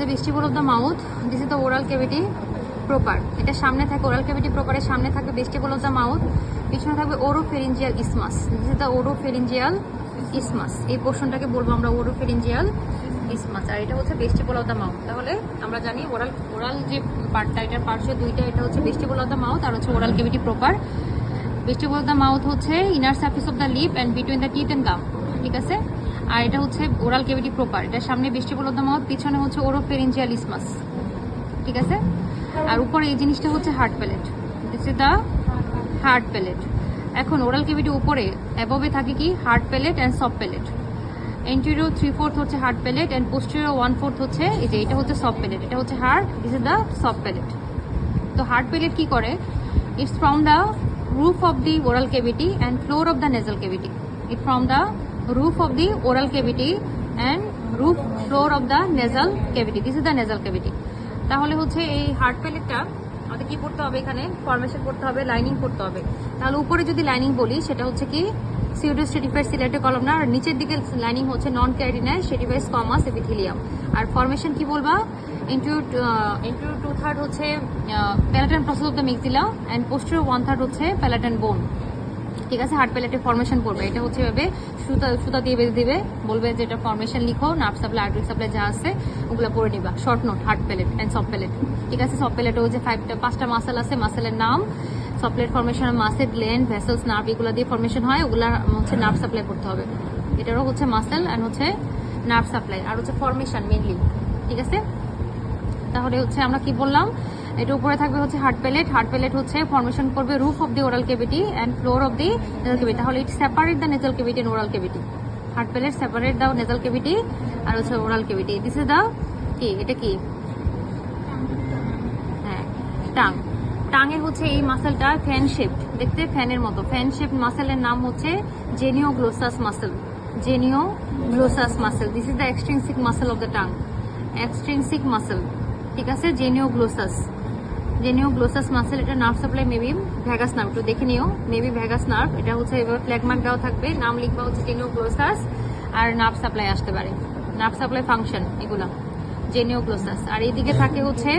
the vestibule of the mouth. This is the oral cavity proper. এটা সামনে থাকে oral cavity proper এর সামনে থাকবে vestibule of the mouth, পিছনে থাকবে oropharyngeal isthmus. This is the oropharyngeal isthmus. এই পোরশনটাকে বলবো আমরা oropharyngeal isthmus, আর এটা হচ্ছে vestibule of the mouth. তাহলে আমরা জানি ওরাল যে পার্টটা, এটার পার্শ্বে দুইটা, এটা হচ্ছে vestibule of the mouth আর হচ্ছে oral cavity proper. Vestibule of the mouth হচ্ছে inner surface of the lip and between the teeth and gum, ঠিক আছে? আর এটা হচ্ছে ওরাল ক্যাভিটি প্রপার, এটা সামনে ভেস্টিবুল অফ দ্য মাউথ, পিছনে হচ্ছে ওরোফেরিঞ্জিয়াল ইসমাস, ঠিক আছে? আর উপরে এই জিনিসটা হচ্ছে hard palate, this is the hard palate. এখন ওরাল ক্যাভিটি উপরে অ্যাবভে থাকে কি hard palate and soft palate. Anterior 3/4 হচ্ছে হার্ড প্যালেট অ্যান্ড পোস্টেরিয়র 1/4 হচ্ছে এই যে এটা হচ্ছে সফট প্যালেট, এটা হচ্ছে hard, this is the soft palate. তো হার্ড প্যালেট কি করে? It's from the roof of the oral cavity and floor of the nasal cavity. It from the roof of the oral cavity and roof floor of the nasal cavity. This is the nasal cavity. তাহলে হচ্ছে এই hard প্যালেটটা আমাদের কি করতে হবে? এখানে formation করতে হবে, লাইনিং করতে হবে। তাহলে উপরে যদি লাইনিং বলি সেটা হচ্ছে কি pseudostratified ciliate columnar, আর নিচের দিকে লাইনিং হচ্ছে নন ক্যারিনাইজ stratified squamous epithelium। আর ফর্মেশন কি বলবা? interior 2/3 হচ্ছে palatine process of the maxilla and posterior 1/3 হচ্ছে palatine bone, ঠিক আছে? হার্ড প্যালেটে ফর্মেশন করবে, এটা হচ্ছে এভাবে সুতা দিয়ে বেঁধে দিবে, বলবে যে এটা ফর্মেশন লিখো, নার্ভ সাপ্লাই আর্টারি সাপ্লাই যা আছে ওগুলো পড়ে নিবা। Short note hard palate and soft palate, ঠিক আছে? সফট প্যালেটে হচ্ছে 5টা মাসেল আছে, মাসেলের নাম, soft palate formation muscle, gland, vessels, nerve এগুলো দিয়ে ফর্মেশন হয়, ওগুলা হচ্ছে নার্ভ সাপ্লাই করতে হবে। এটারও হচ্ছে মাসেল অ্যান্ড হচ্ছে নার্ভ সাপ্লাই, আর হচ্ছে ফর্মেশন মেনলি, ঠিক আছে? তাহলে হচ্ছে আমরা কি বললাম? এটা উপরে থাকবে হচ্ছে হার্ড প্যালেট, হার্ড প্যালেট হচ্ছে ফর্মেশন করবে roof of the oral cavity and floor of the nasal cavity. তাহলে it separate the nasal cavity and oral cavity. Hard palate separate the nasal cavity আর হচ্ছে oral cavity. This is the key, এটা কি? হ্যাঁ, tongue. টাঙের হচ্ছে এই মাসেলটা fan shape, দেখতে ফ্যানের মতো, ফ্যান শেপ মাসেলের নাম হচ্ছে genioglossus muscle, genioglossus muscle. This is the extrinsic muscle of the tongue, extrinsic muscle, ঠিক আছে? জেনিওগ্লোসাস মাসেল, এটা nerve supply maybe vagus nerve, একটু দেখে নিও, মেবি ভ্যাগাস নার্ভ। এটা হচ্ছে এবার ফ্ল্যাগমার্ক দেওয়া থাকবে, নাম লিখবা হচ্ছে জেনিওগ্লোসাস, আর নার্ভ সাপ্লাই আসতে পারে, নার্ভ সাপ্লাই ফাংশন এগুলা জেনিওগ্লোসাস। আর এইদিকে থাকে হচ্ছে